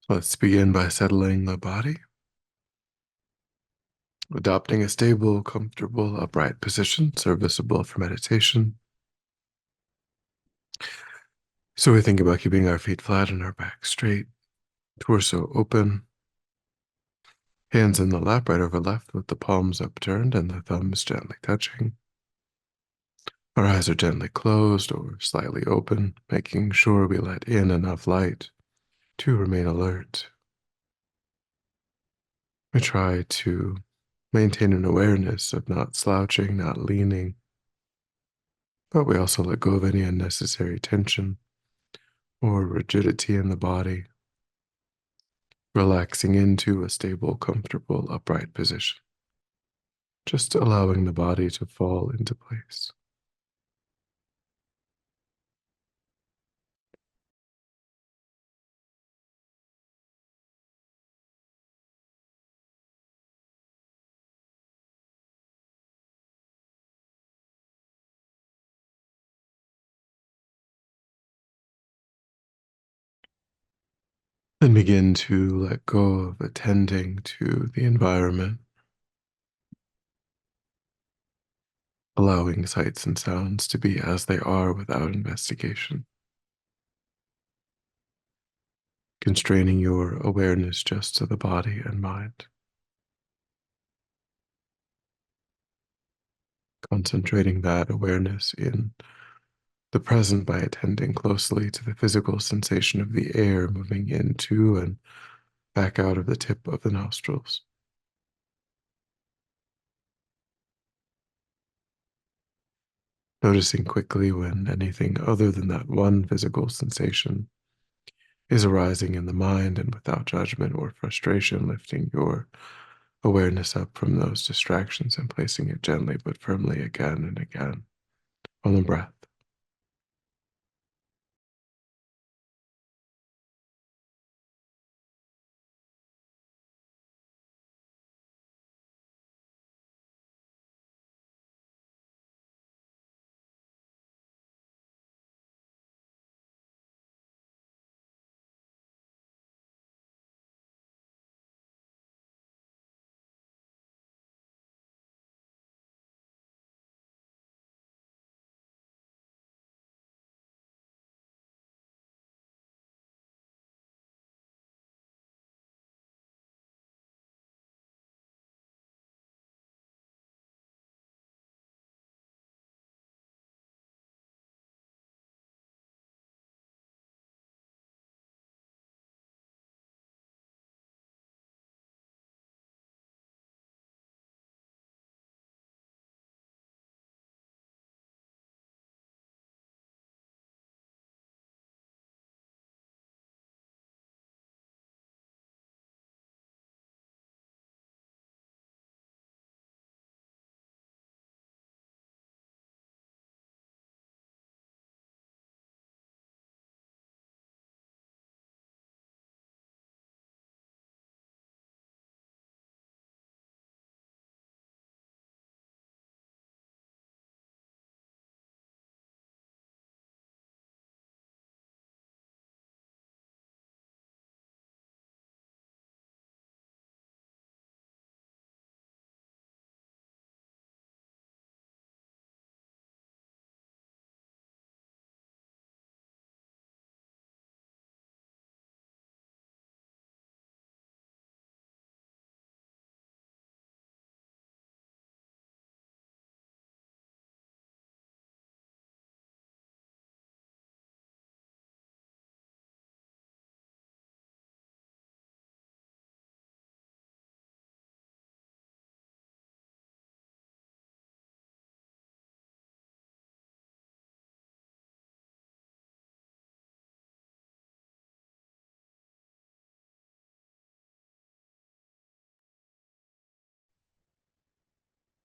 Let's begin by settling the body, adopting a stable, comfortable, upright position serviceable for meditation. So we think about keeping our feet flat and our back straight, torso open, hands in the lap, right over left, with the palms upturned and the thumbs gently touching. Our eyes are gently closed or slightly open, making sure we let in enough light to remain alert. We try to maintain an awareness of not slouching, not leaning, but we also let go of any unnecessary tension or rigidity in the body, relaxing into a stable, comfortable, upright position, just allowing the body to fall into place. And begin to let go of attending to the environment, allowing sights and sounds to be as they are without investigation, constraining your awareness just to the body and mind, concentrating that awareness in the present by attending closely to the physical sensation of the air moving into and back out of the tip of the nostrils. Noticing quickly when anything other than that one physical sensation is arising in the mind, and without judgment or frustration, lifting your awareness up from those distractions and placing it gently but firmly again and again on the breath.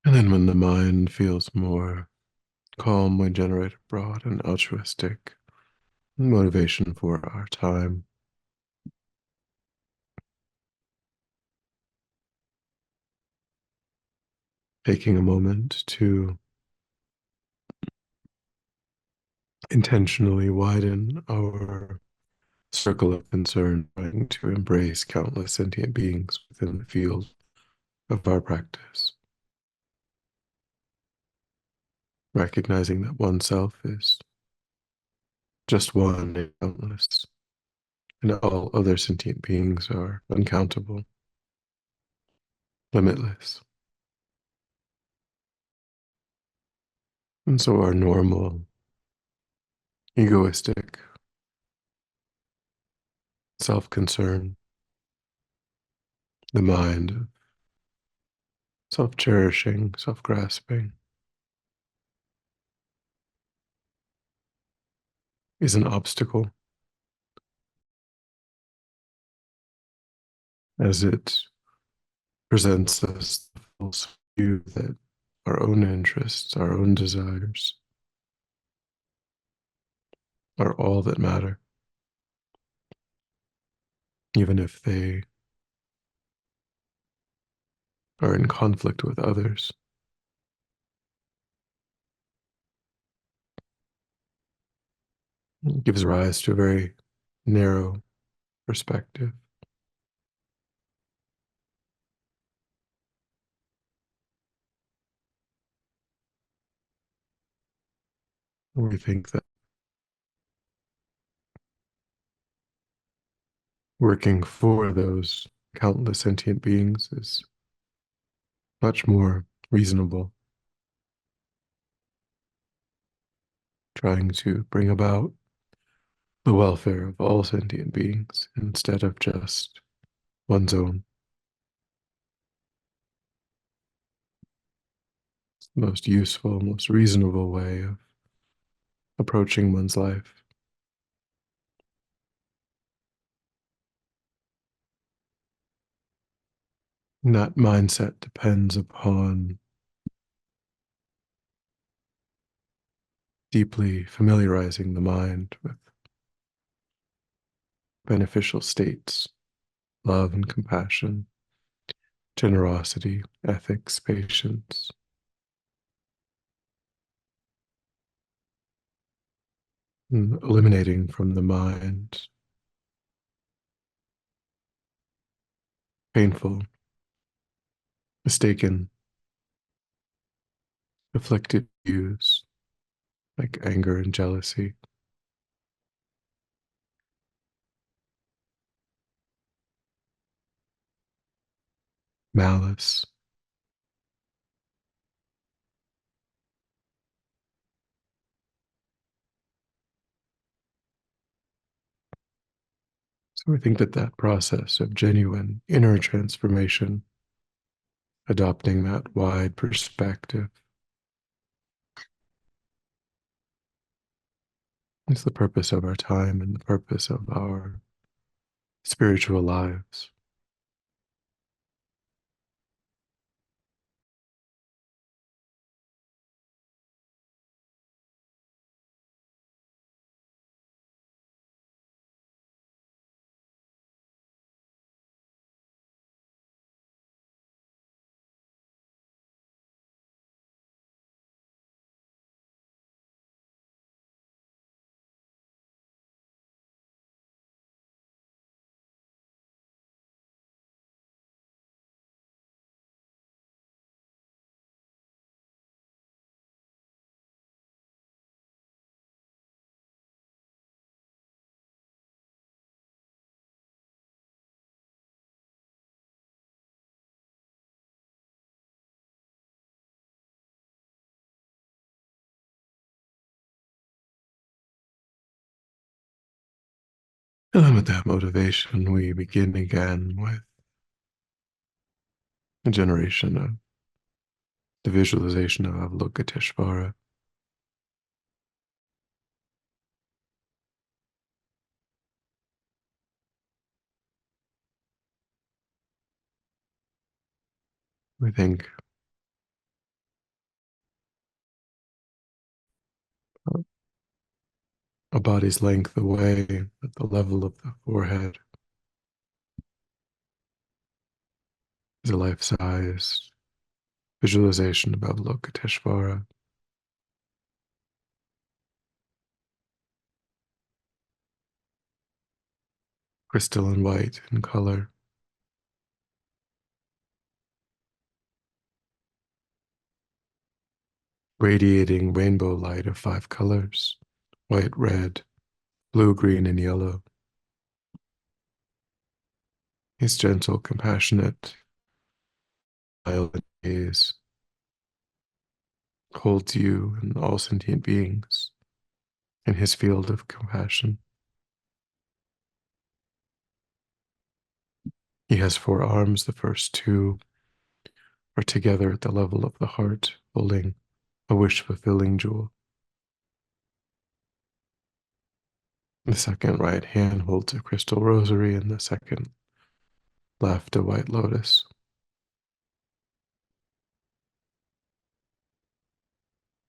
And then when the mind feels more calm, we generate a broad and altruistic motivation for our time, taking a moment to intentionally widen our circle of concern trying to embrace countless sentient beings within the field of our practice, recognizing that oneself is just one in countless, and all other sentient beings are uncountable, limitless. And so our normal, egoistic self concern, the mind of self cherishing, self grasping, is an obstacle as it presents us the false view that our own interests, our own desires are all that matter, even if they are in conflict with others. It gives rise to a very narrow perspective. We think that working for those countless sentient beings is much more reasonable, trying to bring about the welfare of all sentient beings instead of just one's own. It's the most useful, most reasonable way of approaching one's life. And that mindset depends upon deeply familiarizing the mind with beneficial states, love and compassion, generosity, ethics, patience, and eliminating from the mind painful, mistaken, afflicted views like anger and jealousy, malice. So I think that that process of genuine inner transformation, adopting that wide perspective, is the purpose of our time and the purpose of our spiritual lives. And then with that motivation, we begin again with a generation of the visualization of Avalokiteshvara. We think a body's length away at the level of the forehead is a life-size visualization of Avalokiteshvara. crystalline white in color, radiating rainbow light of 5 colors: white, red, blue, green, and yellow. His gentle, compassionate, violet gaze holds you and all sentient beings in his field of compassion. He has 4 arms. The first 2 are together at the level of the heart, holding a wish-fulfilling jewel. The second right hand holds a crystal rosary, and the second left a white lotus.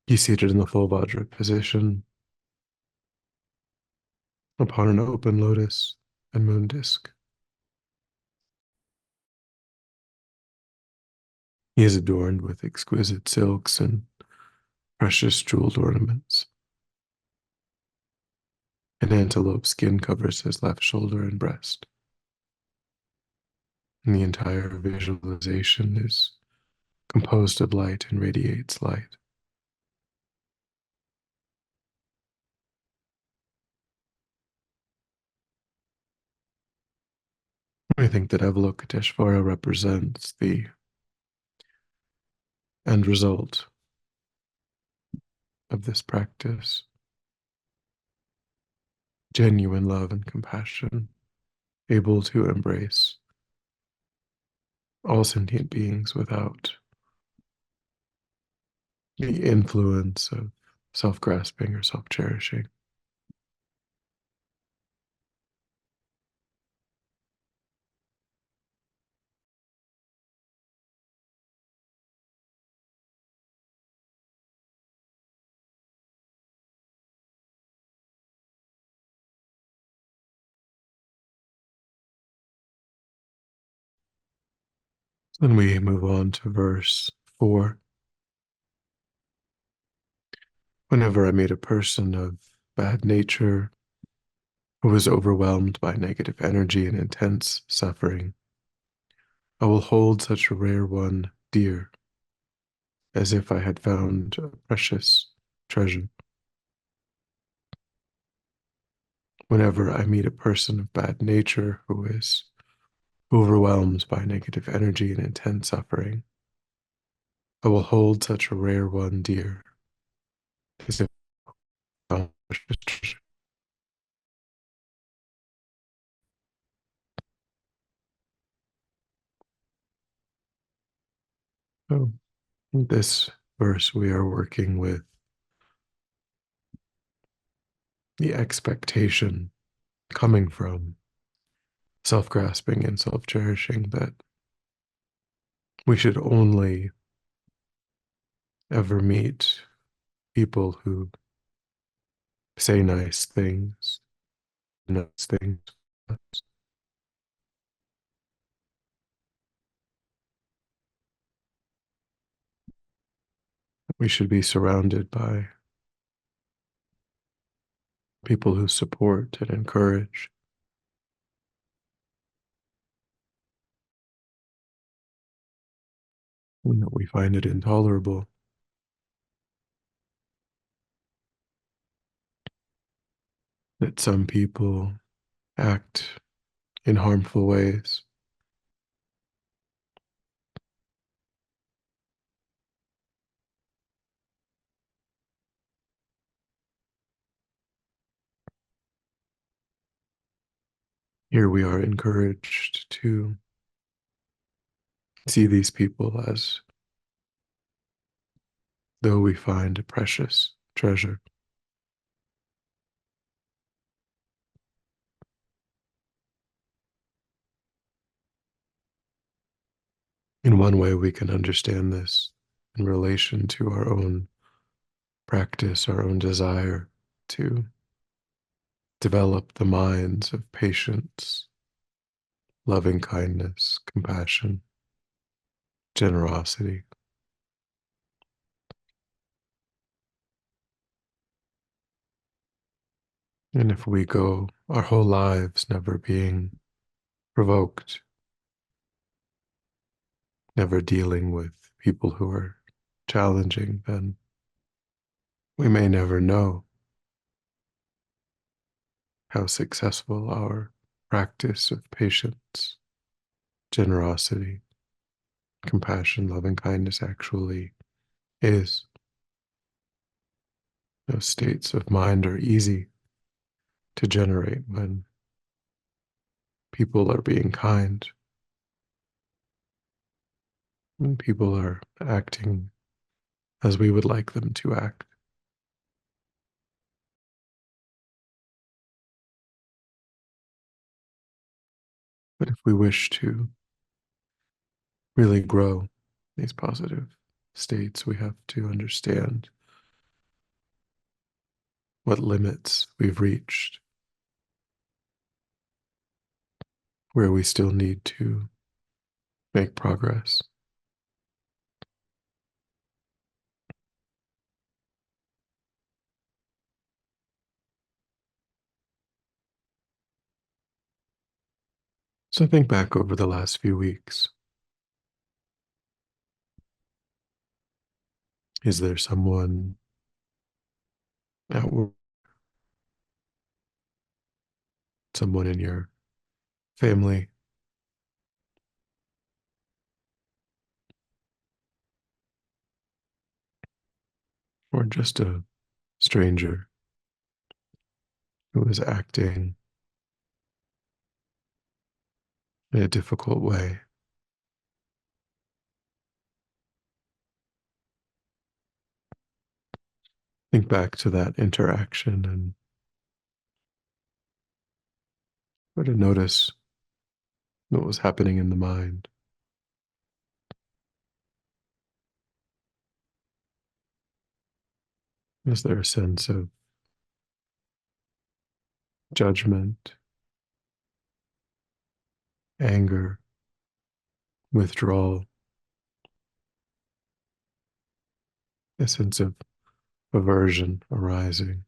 He's seated in the full Vajra position upon an open lotus and moon disk. He is adorned with exquisite silks and precious jeweled ornaments. An antelope skin covers his left shoulder and breast, and the entire visualization is composed of light and radiates light. I think that Avalokiteshvara represents the end result of this practice: genuine love and compassion, able to embrace all sentient beings without the influence of self-grasping or self-cherishing. Then we move on to verse 4. Whenever I meet a person of bad nature who is overwhelmed by negative energy and intense suffering, I will hold such a rare one dear, as if I had found a precious treasure. Whenever I meet a person of bad nature who is overwhelmed by negative energy and intense suffering, I will hold such a rare one dear, as if I found a precious treasure. So, in this verse, we are working with the expectation coming from self-grasping and self-cherishing that we should only ever meet people who say nice things, nice things. We should be surrounded by people who support and encourage. We find it intolerable that some people act in harmful ways. Here we are encouraged to see these people as though we find a precious treasure. In one way, we can understand this in relation to our own practice, our own desire to develop the minds of patience, loving kindness, compassion, generosity. And if we go our whole lives never being provoked, never dealing with people who are challenging, then we may never know how successful our practice of patience, generosity, compassion, loving kindness actually is. Those states of mind are easy to generate when people are being kind, when people are acting as we would like them to act. But if we wish to really grow these positive states, we have to understand what limits we've reached, where we still need to make progress. So think back over the last few weeks. Is there someone at work, someone in your family, or just a stranger who is acting in a difficult way? Think back to that interaction and try to notice what was happening in the mind. Is there a sense of judgment, anger, withdrawal, a sense of aversion arising?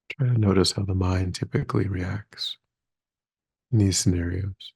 Try to notice how the mind typically reacts in these scenarios.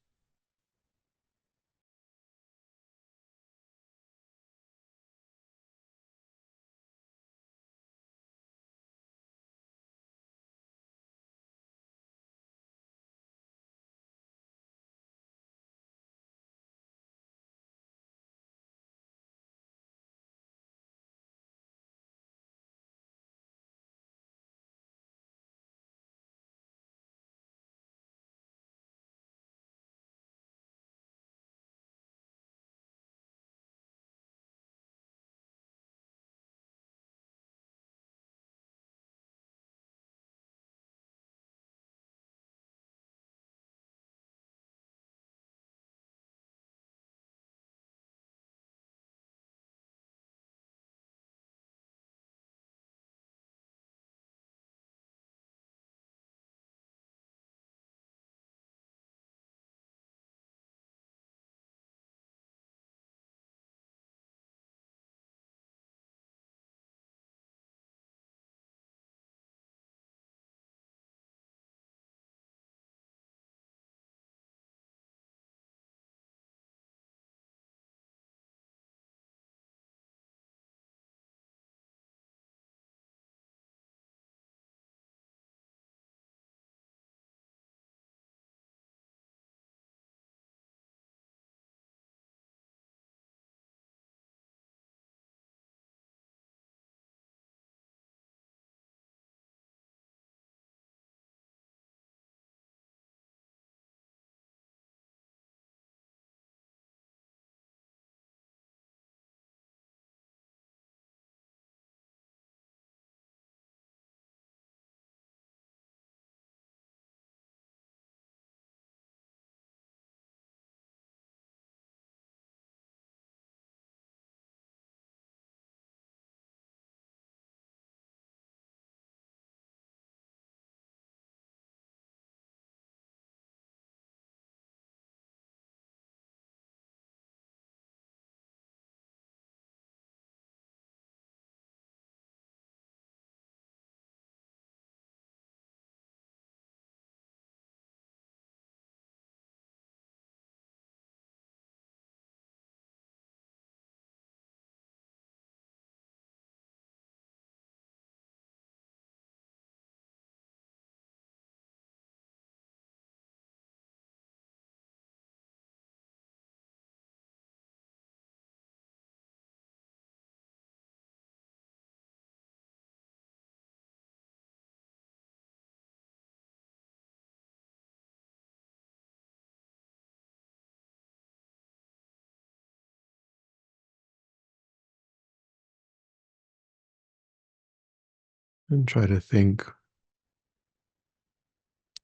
and try to think,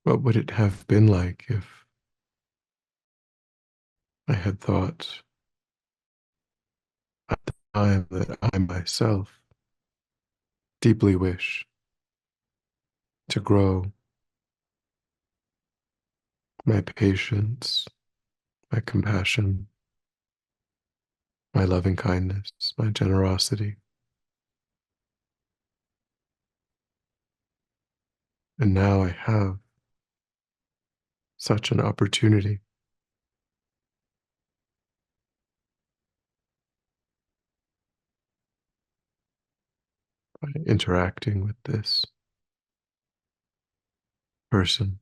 what would it have been like if I had thought at the time that I myself deeply wish to grow my patience, my compassion, my loving kindness, my generosity. And now I have such an opportunity by interacting with this person,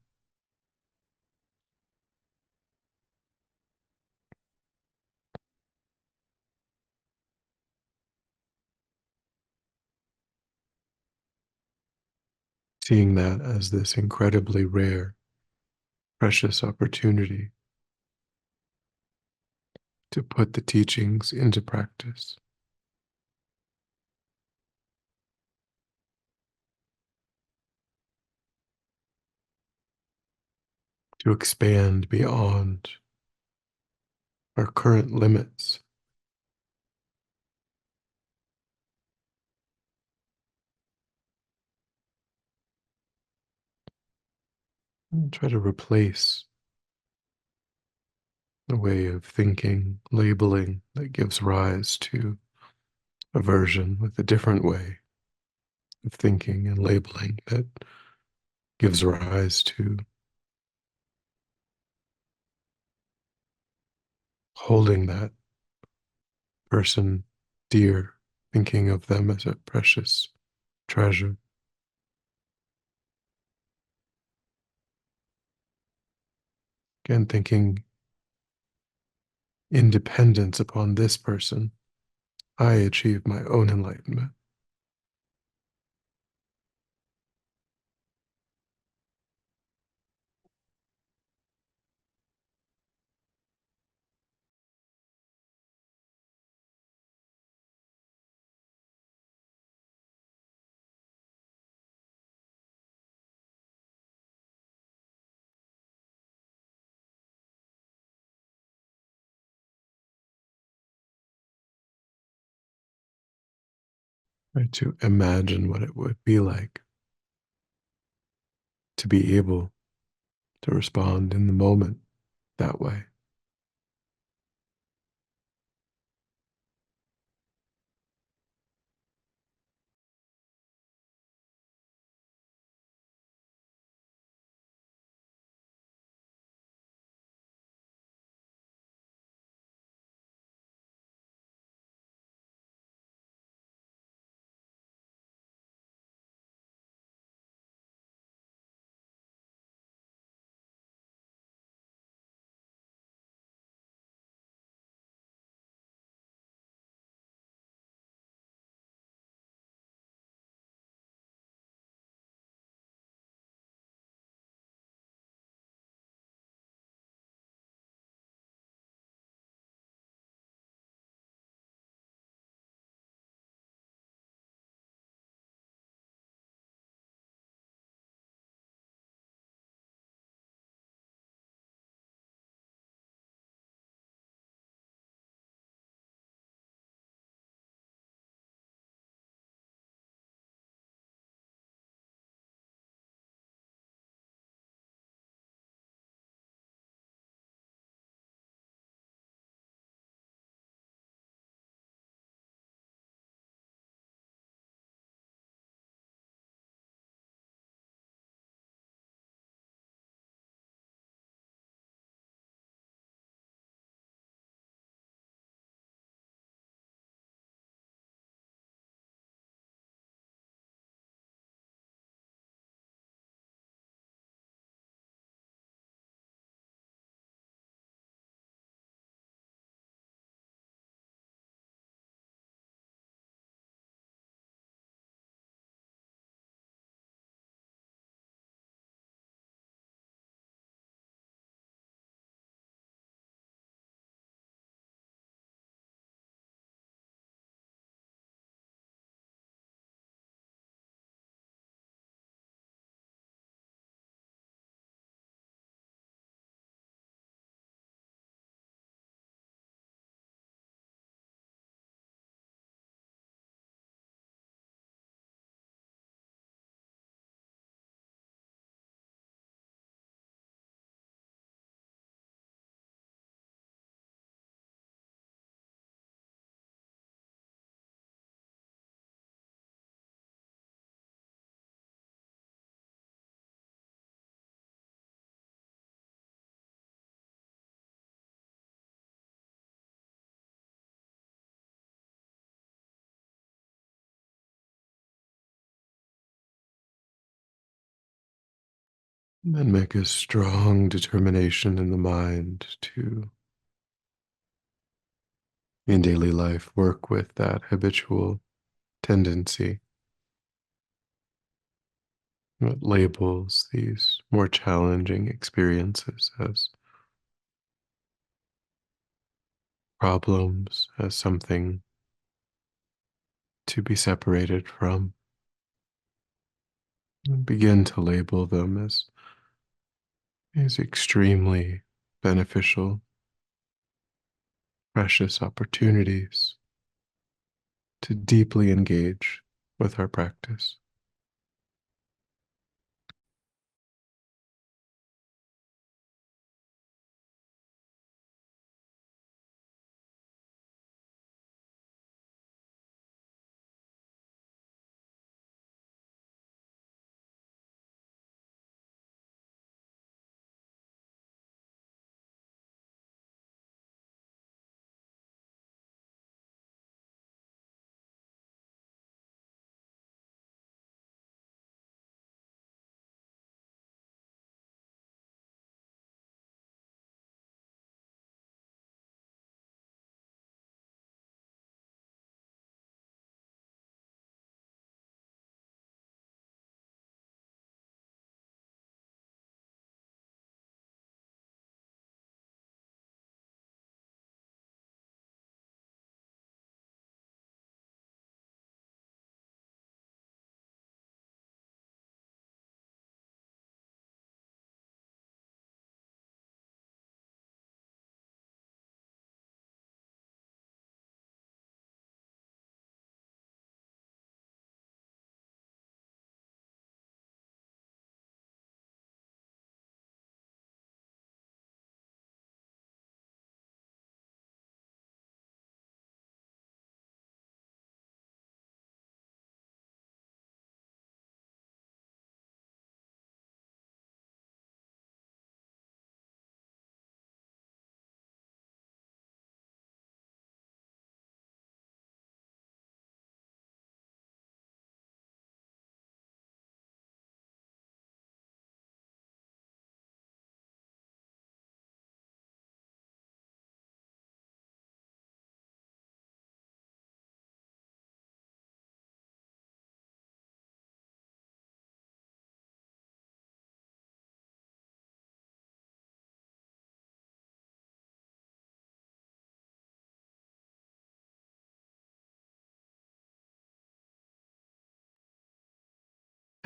seeing that as this incredibly rare, precious opportunity to put the teachings into practice, to expand beyond our current limits, and try to replace the way of thinking, labeling that gives rise to aversion with a different way of thinking and labeling that gives rise to holding that person dear, thinking of them as a precious treasure. Again, thinking independence upon this person, I achieve my own enlightenment. Right? To imagine what it would be like to be able to respond in the moment that way. And make a strong determination in the mind to, in daily life, work with that habitual tendency that labels these more challenging experiences as problems, as something to be separated from, and begin to label them as extremely beneficial, precious opportunities to deeply engage with our practice.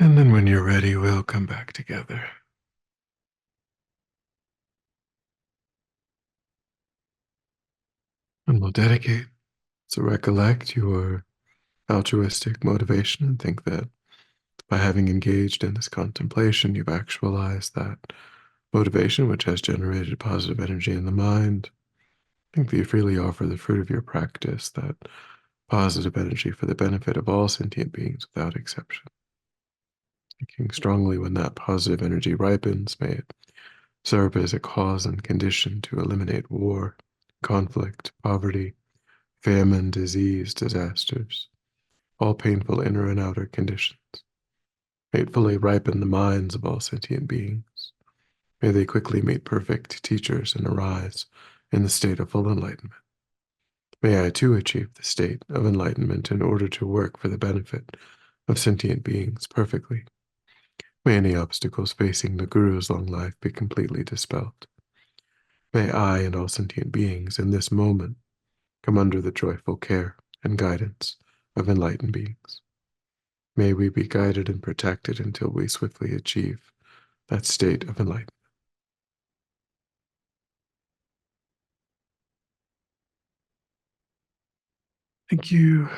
And then when you're ready, we'll come back together. And we'll dedicate to recollect your altruistic motivation and think that by having engaged in this contemplation, you've actualized that motivation, which has generated positive energy in the mind. Think that you freely offer the fruit of your practice, that positive energy for the benefit of all sentient beings without exception. Thinking strongly when that positive energy ripens, may it serve as a cause and condition to eliminate war, conflict, poverty, famine, disease, disasters, all painful inner and outer conditions. May it fully ripen the minds of all sentient beings. May they quickly meet perfect teachers and arise in the state of full enlightenment. May I too achieve the state of enlightenment in order to work for the benefit of sentient beings perfectly. May any obstacles facing the Guru's long life be completely dispelled. May I and all sentient beings in this moment come under the joyful care and guidance of enlightened beings. May we be guided and protected until we swiftly achieve that state of enlightenment. Thank you.